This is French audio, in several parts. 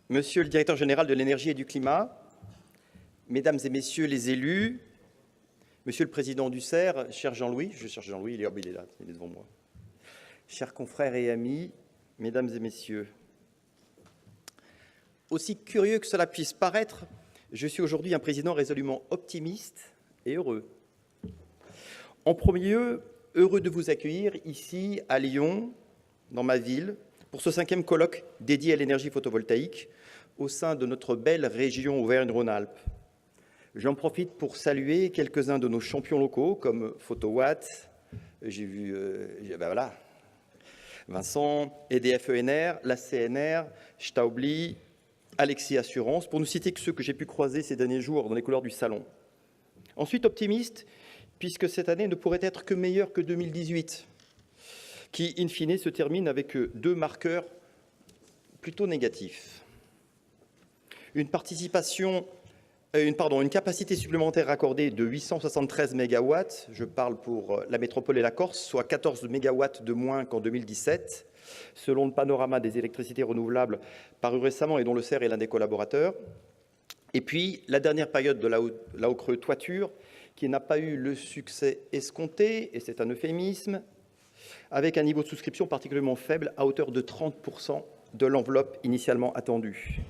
Monsieur le directeur général de l'énergie et du climat, mesdames et messieurs les élus, monsieur le président du CER, cher Jean-Louis, je cherche Jean-Louis, il est là, il est devant moi. Chers confrères et amis, mesdames et messieurs, aussi curieux que cela puisse paraître, je suis aujourd'hui un président résolument optimiste et heureux. En premier lieu, heureux de vous accueillir ici à Lyon, dans ma ville, pour ce 5e colloque dédié à l'énergie photovoltaïque au sein de notre belle région Auvergne-Rhône-Alpes. J'en profite pour saluer quelques-uns de nos champions locaux comme Photowatt, j'ai vu, voilà, Vincent, EDF ENR, la CNR, Staubli, Alexis Assurance, pour ne citer que ceux que j'ai pu croiser ces derniers jours dans les couloirs du salon. Ensuite, optimiste, puisque cette année ne pourrait être que meilleure que 2018, qui, in fine, se termine avec 2 marqueurs plutôt négatifs. Une capacité supplémentaire accordée de 873 MW, je parle pour la métropole et la Corse, soit 14 MW de moins qu'en 2017, selon le panorama des électricités renouvelables paru récemment et dont le CER est l'un des collaborateurs. Et puis, la dernière période de la Haut-Creux toiture, qui n'a pas eu le succès escompté, et c'est un euphémisme, avec un niveau de souscription particulièrement faible, à hauteur de 30% de l'enveloppe initialement attendue.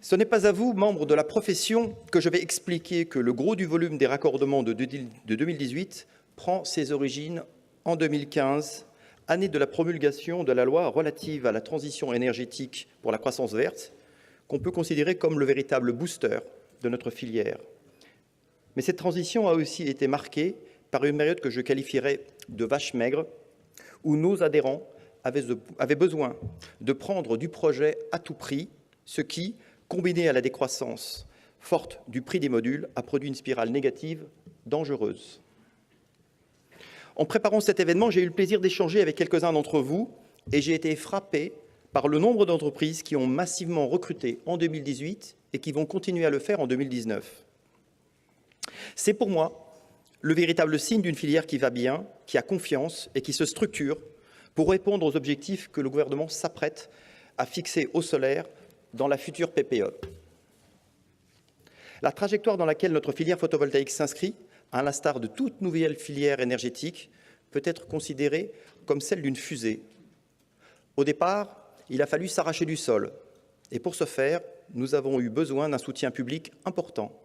Ce n'est pas à vous, membres de la profession, que je vais expliquer que le gros du volume des raccordements de 2018 prend ses origines en 2015, année de la promulgation de la loi relative à la transition énergétique pour la croissance verte, qu'on peut considérer comme le véritable booster de notre filière. Mais cette transition a aussi été marquée par une période que je qualifierais de vache maigre, où nos adhérents avaient besoin de prendre du projet à tout prix, ce qui, combiné à la décroissance forte du prix des modules, a produit une spirale négative dangereuse. En préparant cet événement, j'ai eu le plaisir d'échanger avec quelques-uns d'entre vous et j'ai été frappé par le nombre d'entreprises qui ont massivement recruté en 2018 et qui vont continuer à le faire en 2019. C'est pour moi le véritable signe d'une filière qui va bien, qui a confiance et qui se structure pour répondre aux objectifs que le gouvernement s'apprête à fixer au solaire dans la future PPE. La trajectoire dans laquelle notre filière photovoltaïque s'inscrit, à l'instar de toute nouvelle filière énergétique, peut être considérée comme celle d'une fusée. Au départ, il a fallu s'arracher du sol. Et pour ce faire, nous avons eu besoin d'un soutien public important,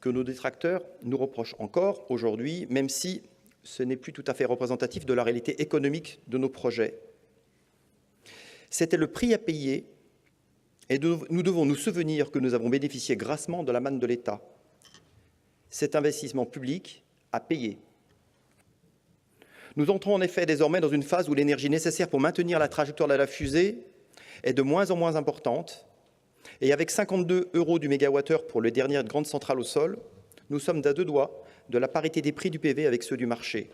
que nos détracteurs nous reprochent encore aujourd'hui, même si ce n'est plus tout à fait représentatif de la réalité économique de nos projets. C'était le prix à payer, et nous devons nous souvenir que nous avons bénéficié grassement de la manne de l'État. Cet investissement public a payé. Nous entrons en effet désormais dans une phase où l'énergie nécessaire pour maintenir la trajectoire de la fusée est de moins en moins importante. Et avec 52 € du mégawattheure pour les dernières grandes centrales au sol, nous sommes à 2 doigts de la parité des prix du PV avec ceux du marché.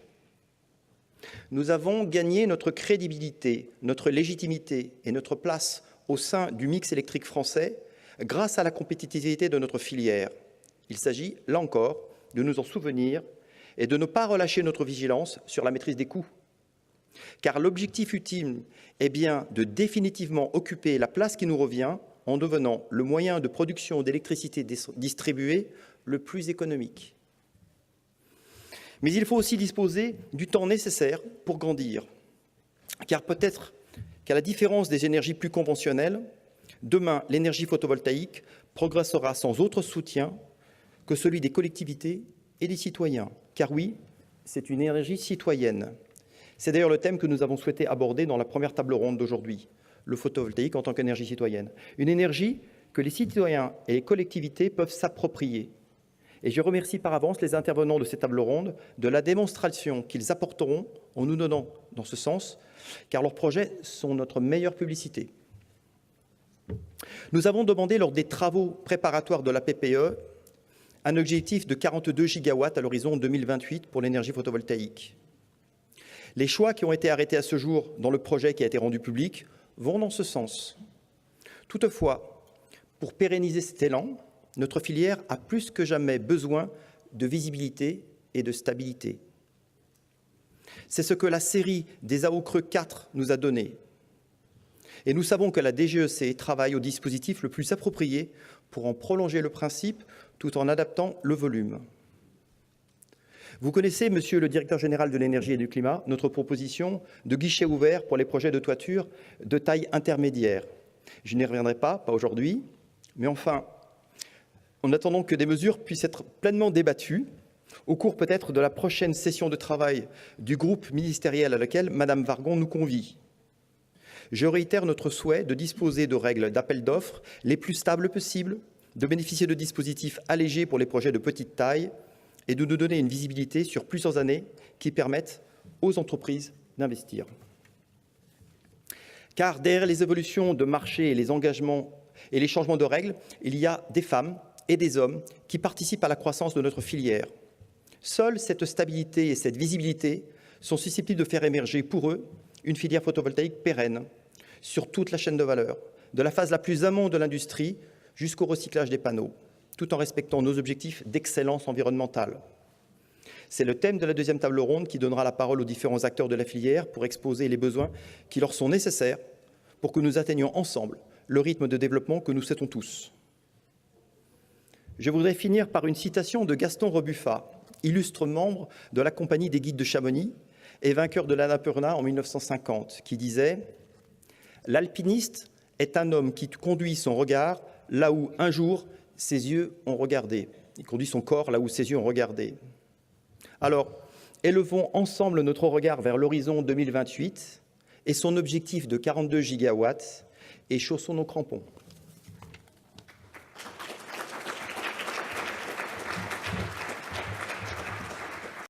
Nous avons gagné notre crédibilité, notre légitimité et notre place au sein du mix électrique français grâce à la compétitivité de notre filière. Il s'agit, là encore, de nous en souvenir et de ne pas relâcher notre vigilance sur la maîtrise des coûts. Car l'objectif ultime est bien de définitivement occuper la place qui nous revient en devenant le moyen de production d'électricité distribuée le plus économique. Mais il faut aussi disposer du temps nécessaire pour grandir. Car peut-être qu'à la différence des énergies plus conventionnelles, demain, l'énergie photovoltaïque progressera sans autre soutien que celui des collectivités et des citoyens. Car oui, c'est une énergie citoyenne. C'est d'ailleurs le thème que nous avons souhaité aborder dans la première table ronde d'aujourd'hui, le photovoltaïque en tant qu'énergie citoyenne. Une énergie que les citoyens et les collectivités peuvent s'approprier. Et je remercie par avance les intervenants de cette table ronde de la démonstration qu'ils apporteront en nous donnant dans ce sens, car leurs projets sont notre meilleure publicité. Nous avons demandé lors des travaux préparatoires de la PPE un objectif de 42 gigawatts à l'horizon 2028 pour l'énergie photovoltaïque. Les choix qui ont été arrêtés à ce jour dans le projet qui a été rendu public vont dans ce sens. Toutefois, pour pérenniser cet élan, notre filière a plus que jamais besoin de visibilité et de stabilité. C'est ce que la série des AO Creux 4 nous a donné. Et nous savons que la DGEC travaille au dispositif le plus approprié pour en prolonger le principe tout en adaptant le volume. Vous connaissez, Monsieur le Directeur général de l'énergie et du climat, notre proposition de guichet ouvert pour les projets de toiture de taille intermédiaire. Je n'y reviendrai pas aujourd'hui, mais enfin, en attendant que des mesures puissent être pleinement débattues, au cours peut-être de la prochaine session de travail du groupe ministériel à laquelle Madame Wargon nous convie. Je réitère notre souhait de disposer de règles d'appel d'offres les plus stables possibles, de bénéficier de dispositifs allégés pour les projets de petite taille et de nous donner une visibilité sur plusieurs années qui permettent aux entreprises d'investir. Car derrière les évolutions de marché et les engagements et les changements de règles, il y a des femmes et des hommes qui participent à la croissance de notre filière. Seule cette stabilité et cette visibilité sont susceptibles de faire émerger pour eux une filière photovoltaïque pérenne sur toute la chaîne de valeur, de la phase la plus amont de l'industrie jusqu'au recyclage des panneaux, tout en respectant nos objectifs d'excellence environnementale. C'est le thème de la deuxième table ronde qui donnera la parole aux différents acteurs de la filière pour exposer les besoins qui leur sont nécessaires pour que nous atteignions ensemble le rythme de développement que nous souhaitons tous. Je voudrais finir par une citation de Gaston Rebufat, illustre membre de la Compagnie des Guides de Chamonix et vainqueur de l'Annapurna en 1950, qui disait « L'alpiniste est un homme qui conduit son regard là où, un jour, ses yeux ont regardé. Il conduit son corps là où ses yeux ont regardé. » Alors, élevons ensemble notre regard vers l'horizon 2028 et son objectif de 42 gigawatts et chaussons nos crampons.